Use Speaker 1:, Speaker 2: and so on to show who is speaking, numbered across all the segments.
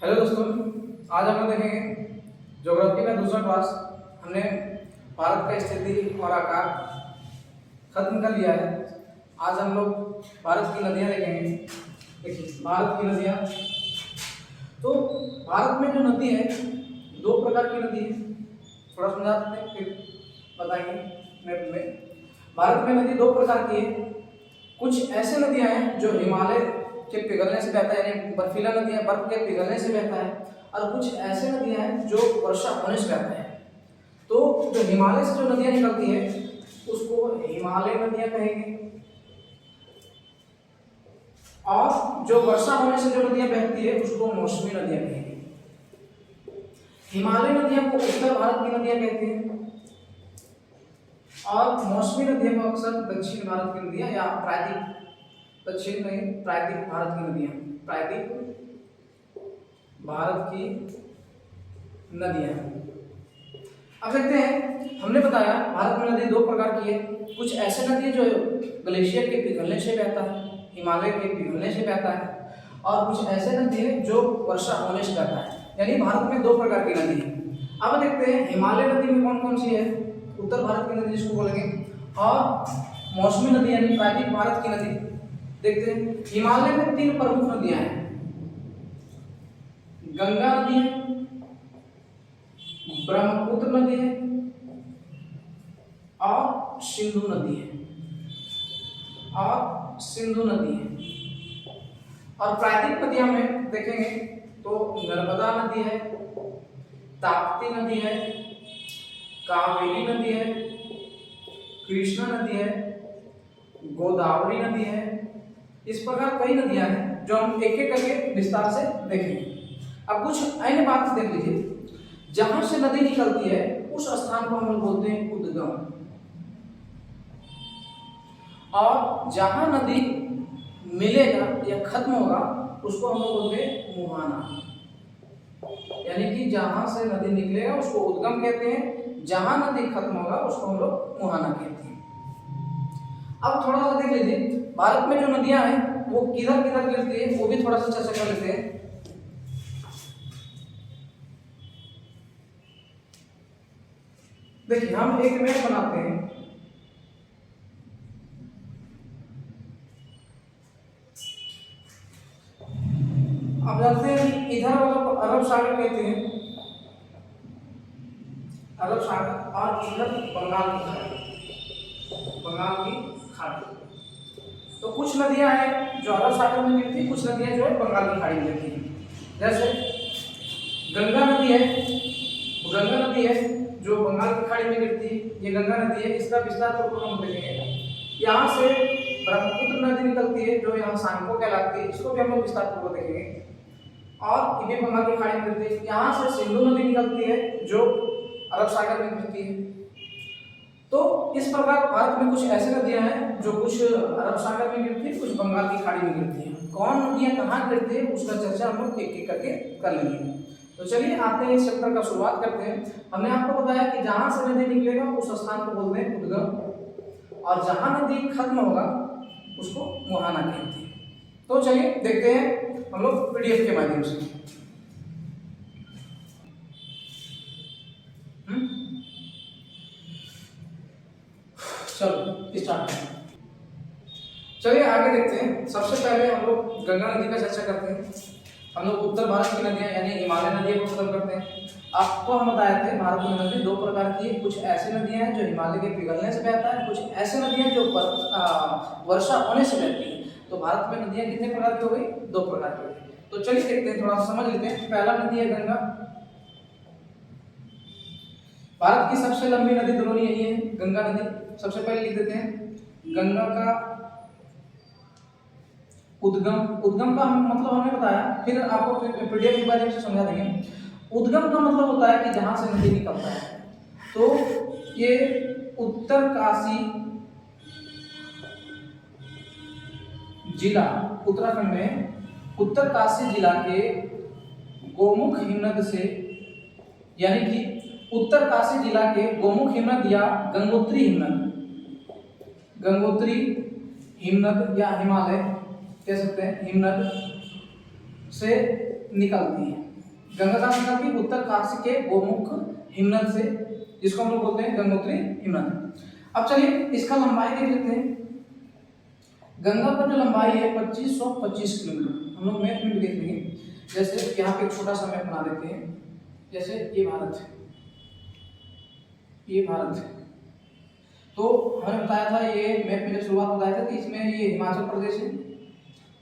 Speaker 1: Hello दोस्तों, आज हम लोग देखेंगे ज्योग्राफी का दूसरा क्लास। हमने भारत का स्थिति और आकार खत्म कर लिया है। आज हम लोग भारत की नदियां देखेंगे। देखिए, भारत की नदियां, तो भारत में जो नदी है, दो प्रकार की नदी है। थोड़ा समझा देते हैं फिर बताएंगे मैप में। भारत में नदी दो प्रकार की है। कुछ ऐसे नदियां हैं जो हिमालय के पिघलने से बहता है, यानी बर्फीला नदियां बर्फ के पिघलने से बहता है, और कुछ ऐसे नदियां हैं जो वर्षा होने से बहता है। तो जो हिमालय से जो नदियां निकलती है उसको हिमालय नदियां कहेंगे, और जो वर्षा होने से जो नदियां बहती है उसको मौसमी नदियां कहेंगे। हिमालय नदियां को उत्तर भारत की नदियां कहते हैं, और मौसमी नदियों को अक्सर दक्षिण भारत की नदियां या प्रायद्वीप, दक्षिण नहीं प्रायद्वीप भारत की नदियां, प्रायद्वीप भारत की नदियां। अब देखते हैं, हमने बताया भारत में नदी दो प्रकार की है। कुछ ऐसे नदी जो ग्लेशियर के पिघलने से बहता है, हिमालय के पिघलने से बहता है, और कुछ ऐसे नदी है जो वर्षा होने से बहता है। यानी भारत में दो प्रकार की नदी है। अब देखते हैं हिमालय नदी में कौन कौन सी है। उत्तर भारत की नदी जिसको बोलेंगे, और मौसमी नदी यानी प्रायद्वीप भारत की नदी। देखते हैं, हिमालय में तीन प्रमुख नदियां हैं। गंगा नदी है, ब्रह्मपुत्र नदी है, और सिंधु नदी है, और प्रायद्वीप नदियां में देखेंगे तो नर्मदा नदी है, ताप्ती नदी है, कावेरी नदी है, कृष्णा नदी है, गोदावरी नदी है। इस प्रकार कई नदियां हैं जो हम एक एक करके विस्तार से देखेंगे। अब कुछ अन्य बात देख लीजिए। जहां से नदी निकलती है उस स्थान को हम लोग बोलते हैं उद्गम, और जहां नदी मिलेगा या खत्म होगा उसको हम लोग बोलते हैं मुहाना। यानी कि जहां से नदी निकलेगा उसको उद्गम कहते हैं, जहां नदी खत्म होगा उसको हम लोग मुहाना कहते हैं। अब थोड़ा सा देख लीजिए, भारत में जो नदियां हैं वो किधर किधर गिरती है वो भी थोड़ा सा चर्चा कर लेते हैं। देखिए, हम एक मैप बनाते हैं। अब जानते हैं इधर वाला को अरब सागर कहते हैं, अरब सागर, और इधर बंगाल की खाड़ी, तो कुछ नदियां हैं जो अरब सागर में गिरती है, कुछ नदियां जो है बंगाल की खाड़ी में गिरती है। जैसे गंगा नदी है जो बंगाल की खाड़ी में गिरती है, ये गंगा नदी है। इसका विस्तार तो हम देखेंगे। यहाँ से ब्रह्मपुत्र नदी निकलती है जो यहाँ सांको कहलाती है, इसको भी हम लोग विस्तार पूर्वक देखेंगे, और ये भी बंगाल की खाड़ी में गिरती है। यहाँ से सिंधु नदी निकलती है जो अरब सागर में गिरती है। तो इस प्रकार भारत में कुछ ऐसे नदियां हैं जो कुछ अरब सागर में गिरती है, कुछ बंगाल की खाड़ी में गिरती है। कौन नदियां कहाँ गिरती है उसका चर्चा हम लोग एक एक करके कर लेंगे। तो चलिए आते हैं इस चैप्टर का शुरुआत करते हैं। हमने आपको बताया कि जहां से नदी निकलेगा उस स्थान को बोलते हैं उद्गम, और जहां नदी खत्म होगा उसको मुहाना कहते हैं। तो चलिए देखते हैं हम लोग पीडीएफ के माध्यम से। चलो स्टार्ट करें। चलिए आगे देखते हैं। सबसे पहले हम लोग गंगा नदी का चर्चा करते हैं। हम लोग उत्तर भारत की नदियां यानी हिमालय नदियों को खत्म करते हैं। आपको हम बताए थे भारत में नदी दो प्रकार की है। कुछ ऐसी नदियां हैं जो हिमालय के पिघलने से बहता है, कुछ ऐसी नदियां जो वर्षा होने से बहती है। तो भारत में नदियां कितने प्रकार की हो गई? दो प्रकार की हो गई। तो चलिए देखते हैं, थोड़ा सा समझ लेते हैं। पहला नदी है गंगा। भारत की सबसे लंबी नदी दोनों यही है, गंगा नदी। सबसे पहले लिख देते हैं गंगा का उद्गम का हम मतलब हमने बताया, फिर आपको पीडीएफ के बारे में समझा देंगे। उद्गम का मतलब होता है कि जहां से नदी निकलता है। तो ये उत्तरकाशी जिला उत्तराखंड में उत्तरकाशी जिला के गोमुख हिमनद से, यानी कि उत्तरकाशी जिला के गोमुख हिमनद या गंगोत्री हिमनद या हिमालय कह सकते हैं, हिमनद से निकलती है। गंगा कहाँ से निकलती है? उत्तरकाशी के गोमुख हिमनद से, जिसको हम लोग बोलते हैं गंगोत्री हिमनद। अब चलिए इसका लंबाई देख लेते हैं। गंगा का जो लंबाई है 2525 किलोमीटर। हम लोग मैप में भी देख लेंगे। जैसे यहाँ पे एक छोटा सा मैप बना देते हैं। जैसे ये भारत है, ये भारत है। तो हमें बताया था, ये मैप में जब शुरुआत बताया था कि इसमें ये हिमाचल प्रदेश है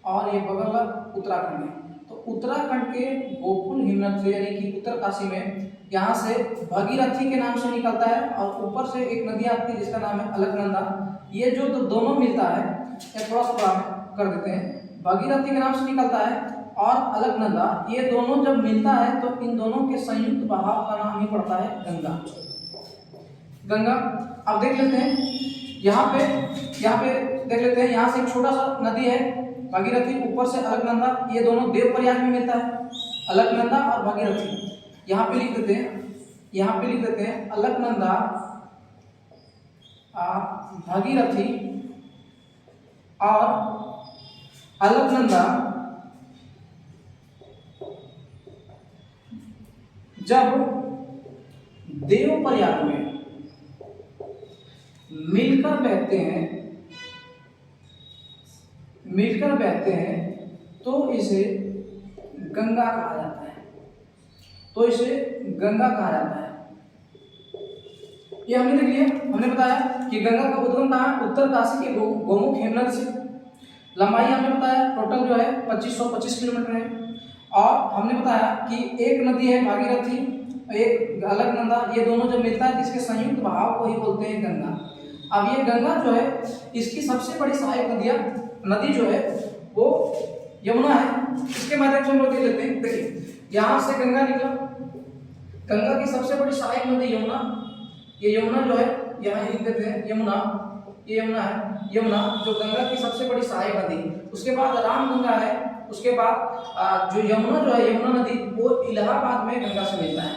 Speaker 1: और ये बगल वाला उत्तराखंड है। तो उत्तराखंड के गोकुल हिमनद से यानी कि उत्तरकाशी में यहाँ से भगीरथी के नाम से निकलता है और ऊपर से एक नदी आती है जिसका नाम है अलकनंदा। ये जो दोनों मिलता है, ये थोड़ा सा कर देते हैं। भगीरथी के नाम से निकलता है और अलकनंदा, ये दोनों जब मिलता है तो इन दोनों के संयुक्त बहाव का नाम ही पड़ता है गंगा। गंगा अब देख लेते हैं, यहाँ पे देख लेते हैं। यहाँ से एक छोटा सा नदी है भागीरथी, ऊपर से अलकनंदा, ये दोनों देवप्रयाग में मिलता है, अलकनंदा और भागीरथी। यहाँ पे लिख देते हैं, अलकनंदा भागीरथी और अलकनंदा जब देवप्रयाग में मिलकर बहते हैं तो इसे गंगा कहा जाता है। ये हमने देख लिया। हमने बताया कि गंगा का उद्गम कहाँ है? उत्तरकाशी के गोमुख हिमनद से। लंबाई हमने बताया टोटल जो है 2525 किलोमीटर है। और हमने बताया कि एक नदी है भागीरथी, एक अलकनंदा, ये दोनों जब मिलता है तो इसके संयुक्त बहाव को ही बोलते हैं गंगा। अब ये गंगा जो है, इसकी सबसे बड़ी सहायक नदी जो है वो यमुना है। इसके माध्यम से हम लोग देख लेते हैं। देखिए यहाँ से गंगा निकला, गंगा की सबसे बड़ी सहायक नदी यमुना। ये यमुना जो है यहाँ लिख देते हैं यमुना, ये यमुना है, यमुना जो गंगा की सबसे बड़ी सहायक नदी। उसके बाद रामगंगा है, उसके बाद जो यमुना जो है, यमुना नदी वो इलाहाबाद में गंगा से मिलता है।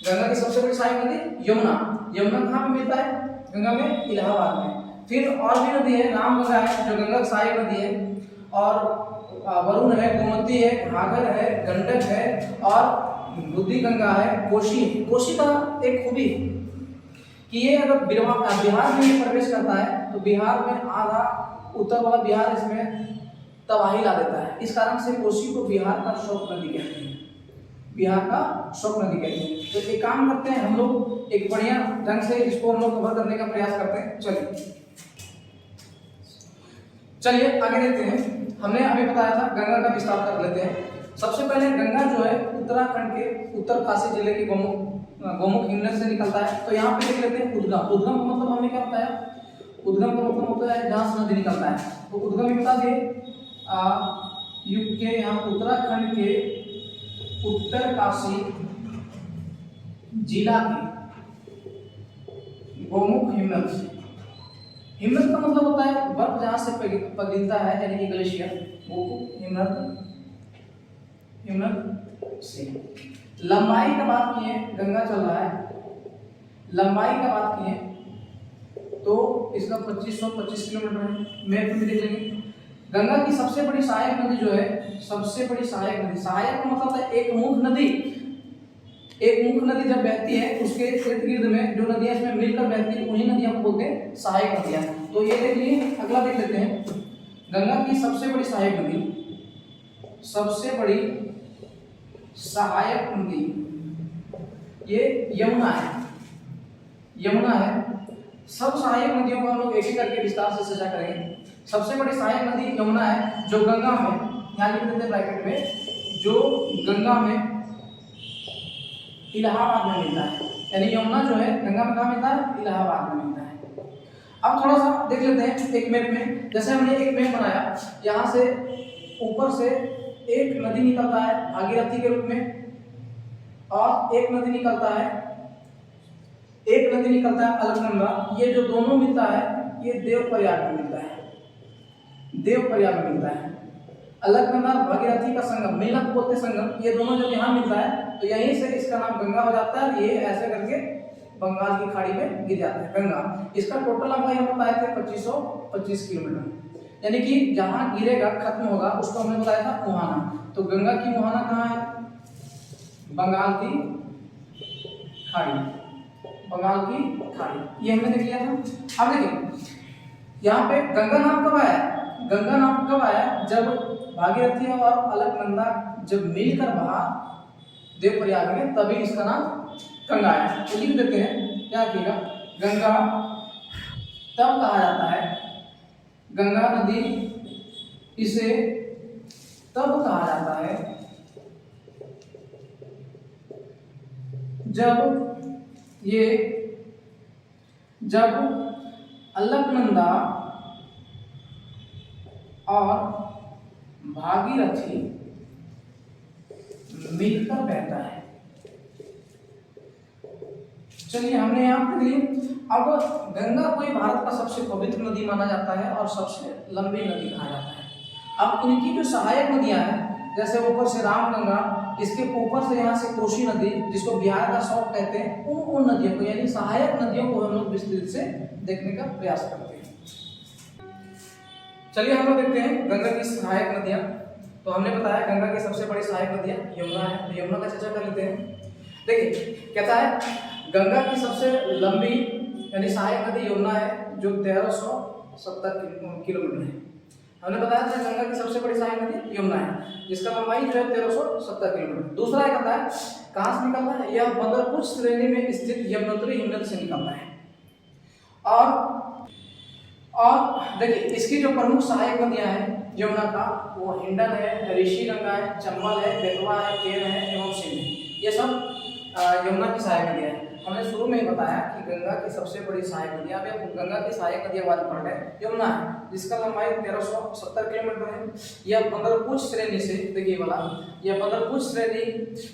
Speaker 1: गंगा की सबसे बड़ी सहायक नदी यमुना कहाँ पे मिलता है? गंगा में, इलाहाबाद में। फिर और भी नदी है, रामगंगा है जो गंगा की सहायक नदी है, और वरुण है, गोमती है, घाघर है, गंडक है और बुद्धि गंगा है, कोशी का एक खूबी कि ये अगर बिहार में प्रवेश करता है तो बिहार में आधा उत्तर वाला बिहार इसमें तबाही ला देता है। इस कारण से कोसी को बिहार का शोक नदी कहते हैं, तो एक काम करते हैं हम लोग, एक बढ़िया ढंग से इसको हम लोग कवर करने का प्रयास करते हैं। चलिए आगे देखते हैं। हमने अभी बताया था, गंगा का विस्तार कर लेते हैं। सबसे पहले गंगा जो है उत्तराखंड के उत्तरकाशी जिले के गोमुख हिमनद से निकलता है। तो यहाँ पे देख लेते हैं उद्गम का मतलब हमने क्या बताया? उद्गम का मतलब होता है जहाँ से नदी निकलता है। तो उद्गम बता दिए, यहाँ उत्तराखंड के उत्तरकाशी जिला के गोमुख हिमनद से। हिमनद का मतलब होता है बर्फ जहाँ से पिघलता है, यानी कि ग्लेशियर। गोमुख हिमनद से। लंबाई का बात किए, गंगा चल रहा है, लंबाई का बात किए तो इसका 2525 किलोमीटर है। मैप में देख लेंगे। गंगा की सबसे बड़ी सहायक नदी जो है, सहायक का मतलब है एक मुख नदी जब बहती है उसके इर्द गिर्द में जो नदियां इसमें मिलकर बहती है उन्हीं नदियों को बोलते हैं सहायक नदियां। तो ये देख लीजिए, अगला देख लेते हैं। गंगा की सबसे बड़ी सहायक नदी ये यमुना है। सब सहायक नदियों को हम लोग एक एक करके विस्तार से चर्चा करेंगे। सबसे बड़ी सहायक नदी यमुना है जो गंगा में, यहाँ लिख देते हैं ब्रैकेट में, जो गंगा में इलाहाबाद में मिलता है। यानी यमुना जो है गंगा में कहाँ मिलता है? इलाहाबाद में मिलता है। अब थोड़ा सा देख लेते हैं एक मैप में। जैसे हमने एक मैप बनाया, यहाँ से ऊपर से एक नदी निकलता है भागीरथी के रूप में, और एक नदी निकलता है अलकनंदा। ये जो दोनों मिलता है ये देवप्रयाग में मिलता है। अलकनंदा और भागीरथी का संगम, मिलक बोलते संगम, ये दोनों जब यहाँ मिलता है तो यहीं से इसका नाम गंगा हो जाता है। ये ऐसे करके बंगाल की खाड़ी में गिर जाता है गंगा। इसका टोटल लंबाई हम बताए थे 2525 किलोमीटर, यानी कि जहाँ गिरेगा खत्म होगा उसको हमने बताया था मुहाना। तो गंगा की मुहाना कहाँ है? बंगाल की खाड़ी, बंगाल की खाड़ी, ये हमने देख लिया था। अब देखिए यहाँ पे गंगा नाम कब आया? गंगा नाम कब आया? जब भागीरथी और अलकनंदा जब मिलकर बहा देवप्रयाग में, तभी इसका नाम गंगा आया। तो लिख देते हैं, क्या किएगा, गंगा तब कहा जाता है, गंगा नदी इसे तब कहा जाता है जब अलकनंदा और भागीरथी मिलकर बहता है। चलिए हमने यहाँ पे लिए। अब गंगा को भारत का सबसे पवित्र नदी माना जाता है और सबसे लंबी नदी कहा जाता है। अब इनकी जो सहायक नदियां हैं, जैसे ऊपर से रामगंगा, इसके ऊपर से यहाँ से कोसी नदी, जिसको बिहार का शौक कहते हैं, उन नदियों को यानी सहायक नदियों को हम लोग विस्तृत से देखने का प्रयास करते हैं। चलिए हम लोग देखते हैं गंगा की सहायक नदियां। तो हमने बताया गंगा की सबसे बड़ी सहायक नदियां यमुना है, तो यमुना का चर्चा कर लेते हैं। देखिए कहता है गंगा की सबसे लंबी यानी सहायक नदी यमुना है, जो 1370 किलोमीटर है। हमने बताया था गंगा की सबसे बड़ी सहायक नदी यमुना है, जिसका लंबाई जो है 1370 किलोमीटर। दूसरा एक कहता है कहाँ से निकलता है, यह बदरपुर श्रेणी में स्थित यमुनोत्री हिमनद से निकलता है। और देखिए इसकी जो प्रमुख सहायक नदियां हैं यमुना का, वो हिंडन है, ऋषि गंगा है, चंबल है, बेतवा है, केन है एवं सिंध है। ये सब यमुना की सहायक नदियां हैं। हमने शुरू में ही बताया कि गंगा की सबसे बड़ी सहायक नदियां, अब गंगा की सहायक नदियां बारे में पढ़ रहे हैं। यमुना है, जिसका लंबाई 1370 किलोमीटर है। यह बदरपुर श्रेणी से, देखिए वाला, यह बदरपुर श्रेणी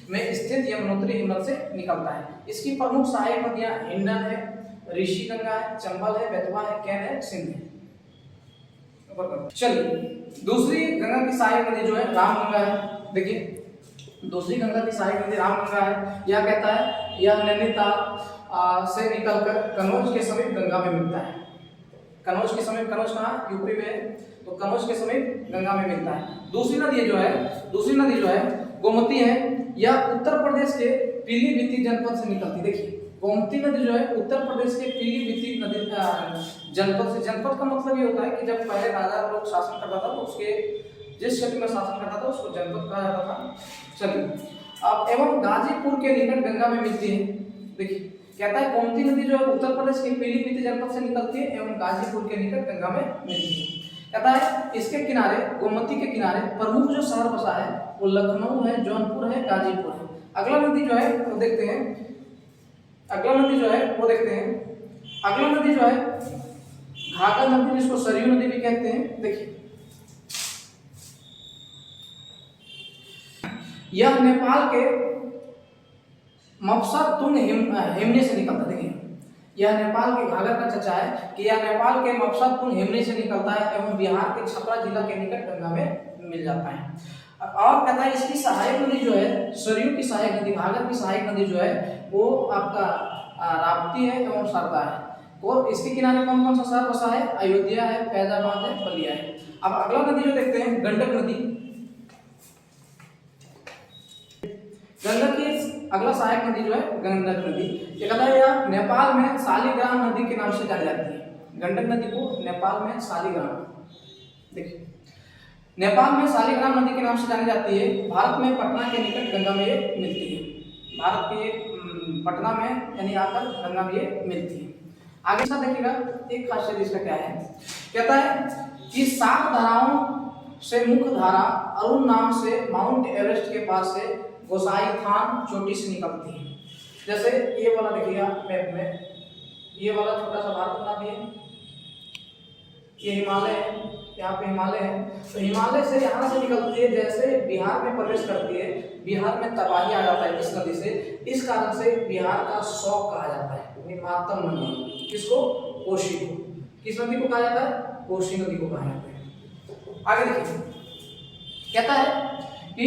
Speaker 1: में स्थित यमुनोत्री हिमनद से निकलता है। इसकी प्रमुख सहायक नदियां हिंडन है, ऋषि गंगा है, चंबल है, बेतवा है, केन है, सिंध है। चलिए दूसरी गंगा की सहायक नदी जो है रामगंगा है। देखिए दूसरी गंगा की सहायक नदी रामगंगा है। यह कहता है यह नैनीताल से निकलकर कनौज के समीप गंगा में मिलता है। कनौज के समीप, कनौज कहाँ, यूपी में है, तो कनौज के समीप गंगा में मिलता है। दूसरी नदी जो है गोमती है। यह उत्तर प्रदेश के पीलीभीत जनपद से निकलती है। देखिए गोमती नदी जो है उत्तर प्रदेश के पीलीभीत नदी जनपद से, जनपद का मतलब ये होता है कि जब पहले राजा लोग शासन करता था तो उसके जिस क्षेत्र में शासन करता था उसको जनपद कहा जाता था। चलिए अब एवं गाजीपुर के निकट गंगा में मिलती है। देखिए कहता है गोमती नदी जो है उत्तर प्रदेश के पीलीभीत जनपद से निकलती है एवं गाजीपुर के निकट गंगा में मिलती है। कहता है इसके किनारे, गोमती के किनारे प्रमुख जो शहर बसा है वो लखनऊ है, जौनपुर है, गाजीपुर है। अगला नदी जो है वो देखते हैं, अगला नदी जो है घाघर नदी, जिसको सरयू नदी भी कहते हैं। देखिए यह नेपाल के मफसतुंग हिमनी से निकलता है। देखिए यह नेपाल के घाघर का चर्चा है कि यह नेपाल के मफसतुंग हिमनी से निकलता है एवं बिहार के छपरा जिला के निकट गंगा में मिल जाता है। और कहता है इसकी सहायक नदी जो है सरयू की सहायक नदी, घाघर की सहायक नदी जो है वो आपका राप्ती है एवं शारदा है। और इसके किनारे कौन कौन सा शहर बसा है, अयोध्या है, फैजाबाद है, बलिया है। अब अगला नदी जो देखते हैं गंडक नदी। गंगा की अगला सहायक नदी जो है गंडक नदी। ये कहता है यह नेपाल में शालिग्राम नदी के नाम से जानी जाती है। गंडक नदी को नेपाल में शालिग्राम, देखिए नेपाल में शालिग्राम नदी के नाम से जानी जाती है। भारत में पटना के निकट गंगा में ये मिलती है। भारत के पटना में यानी आकर गंगा में ये मिलती है। आगे से देखिएगा एक खासियत इसका क्या है, कहता है कि 7 धाराओं से मुख्य धारा अरुण नाम से माउंट एवरेस्ट के पास से गोसाई थान चोटी से निकलती है। जैसे ये वाला देखिएगा मैप में, ये वाला छोटा सा भारत बना दिए, ये हिमालय है, यहाँ पे हिमालय है। तो हिमालय से यहाँ से निकलती है, जैसे बिहार में प्रवेश करती है, बिहार में तबाही आ जाता है इस नदी से। इस कारण से बिहार का शौक कहा जाता है, मातम नदी। किसको, कोसी को। किस नदी को कहा जाता है, कोसी नदी को कहा जाता है। आगे देखिए कहता है कि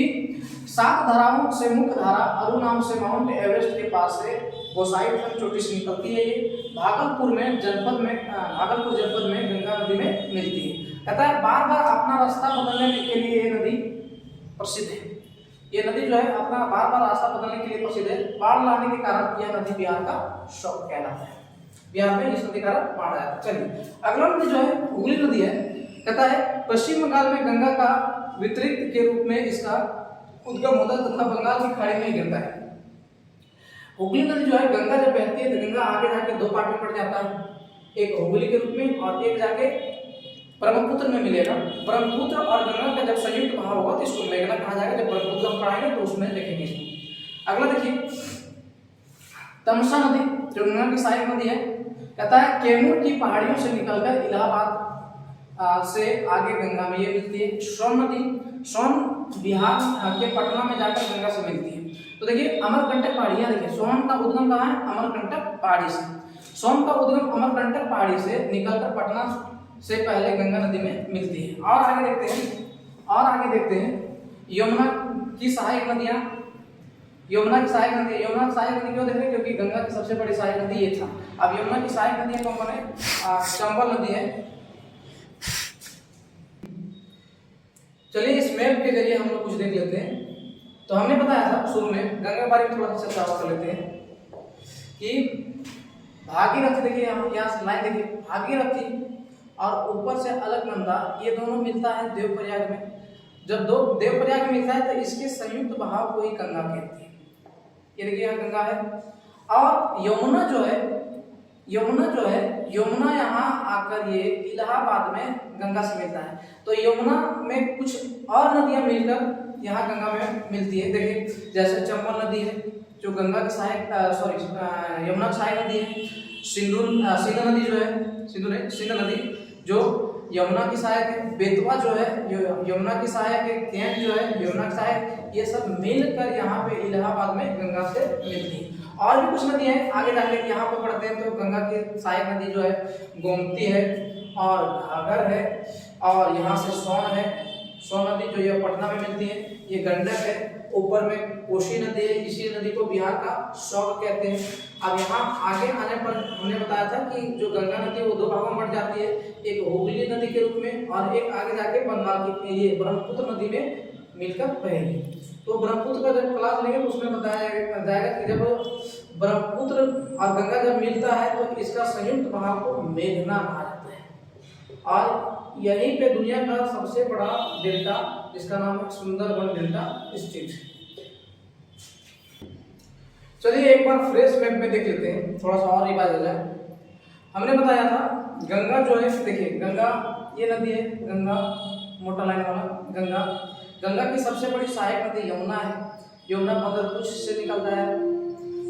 Speaker 1: 7 धाराओं से मुख्य धारा अरु नाम से माउंट एवरेस्ट के पास से गोसाई थान चोटी से निकलती है। ये भागलपुर जनपद में गंगा नदी में मिलती है। कहता है बार बार अपना रास्ता बदलने के लिए ये नदी प्रसिद्ध है। ये नदी जो है अपना बार बार रास्ता बदलने के लिए प्रसिद्ध है। बाढ़ लाने के कारण यह नदी बिहार का शौक कहलाता है। बिहार में इस नदी का कारण बाढ़ आया। चलिए अगला नदी जो है हुगली नदी है। कहता है पश्चिम बंगाल में गंगा का वितरित के रूप में इसका उद्गम होता है तथा बंगाल की खाड़ी में गिरता है। हुगली नदी जो है गंगा जब बहती है तो गंगा आगे जाके दो पार्ट में पड़ जाता है, एक हुगली के रूप में और एक जाके ब्रह्मपुत्र में मिलेगा। ब्रह्मपुत्र और गंगा का जब संयुक्त बहाव होगा तो इसको मेघना कहा जाएगा। जब ब्रह्मपुत्र हम पढ़ाएंगे तो उसमें देखेंगे इसको। अगला देखिए तमसा नदी जो गंगा की सहायक नदी है। कहता है कैमूर की पहाड़ियों से निकलकर इलाहाबाद से आगे गंगा में ये मिलती है। सोन नदी सोन बिहार के पटना में जाकर गंगा से मिलती है। तो देखिए अमरकंटक पहाड़ियां, देखिए सोन का उद्गम कहाँ है? अमरकंटक पहाड़ी से। सोन का उद्गम अमरकंटक पहाड़ी से निकलकर पटना से पहले गंगा नदी में मिलती है। और आगे देखते हैं यमुना की सहायक नदियां। यमुना की सहायक नदी क्यों देख रहे हैं? क्योंकि गंगा की सबसे बड़ी सहायक नदी ये था। अब यमुना की सहायक नदियां कौन कौन है? चंबल नदी है। चलिए इस मैप के जरिए हम लोग कुछ देख लेते हैं। तो हमने बताया था शुरू में गंगा के बारे में थोड़ा सा चर्चा कर लेते हैं कि भागीरथी, देखिए यहाँ से लाइन देखिए, भागीरथी और ऊपर से अलकनंदा ये दोनों मिलता है देवप्रयाग में। जब दो देवप्रयाग में मिलता है तो इसके संयुक्त बहाव को ही गंगा कहते हैं। ये देखिए यहाँ गंगा है। और यमुना यहाँ आकर ये इलाहाबाद में गंगा से मिलता है। तो यमुना में कुछ और नदियां मिलकर यहाँ गंगा में मिलती है। देखिए जैसे चंबल नदी है जो गंगा की सहायक यमुना की सहायक नदी है। सिंधु नदी जो यमुना की सहायक है। बेतवा जो है यमुना की सहायक है। केन जो है यमुना की सहायक। ये सब मिलकर यहाँ पे इलाहाबाद में गंगा से मिलती है। और भी कुछ नदी है आगे जाके यहाँ पे पढ़ते हैं। तो गंगा की सहायक नदी जो है गोमती है और घाघर है और यहाँ से सोन है। सोन नदी जो ये पटना में मिलती है। ये गंडक है। ऊपर में कोसी नदी है। इसी नदी को बिहार का शौक कहते हैं। अब यहाँ आगे आने पर हमने बताया था कि जो गंगा नदी है वो दो भागों में बढ़ जाती है, एक हुगली नदी के रूप में और एक आगे जाके बंगाल की ये ब्रह्मपुत्र नदी में मिलकर बहेगी। तो ब्रह्मपुत्र का जब क्लास लेंगे तो उसमें बताया जाएगा कि जब ब्रह्मपुत्र और गंगा जब मिलता है तो इसका संयुक्त बहाव को मेघना कहा जाता है। और यहीं पे दुनिया का सबसे बड़ा डेल्टा जिसका नाम है सुंदरबन डेल्टा स्थित है। चलिए एक बार फ्रेश मैप में देख लेते हैं, थोड़ा सा और रिवाइज हो जाए। हमने बताया था गंगा जो है, देखिए गंगा ये नदी है, गंगा मोटा लाइन वाला गंगा की सबसे बड़ी सहायक नदी यमुना है। यमुना मगरकुच से निकलता है।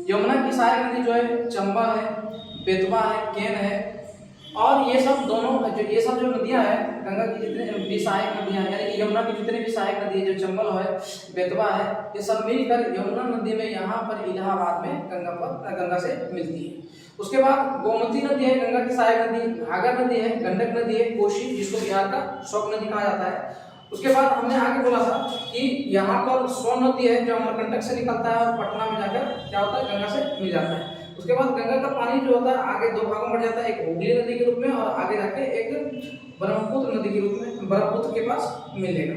Speaker 1: यमुना की सहायक नदी जो है चंबल है, बेतवा है, केन है। और ये सब जो नदियां हैं गंगा की जितने भी सहायक नदियां हैं, यानी कि यमुना की जितने भी सहायक नदी है, जो चंबल है, बेतवा है, ये सब मिलकर यमुना नदी में यहाँ पर इलाहाबाद में गंगा से मिलती है। उसके बाद गोमती नदी है गंगा की सहायक नदी, घाघर नदी है, गंडक नदी है, कोसी जिसको बिहार का शौक नदी कहा जाता है। उसके बाद हमने आगे बोला था कि यहाँ पर सोन नदी है जो अमरकंटक से निकलता है और पटना में जाकर क्या होता है गंगा से मिल जाता है। उसके बाद गंगा का पानी जो होता है आगे दो भागों में बढ़ जाता है, एक हुगली नदी के रूप में और आगे जाके एक ब्रह्मपुत्र नदी के रूप में ब्रह्मपुत्र के पास मिलेगा।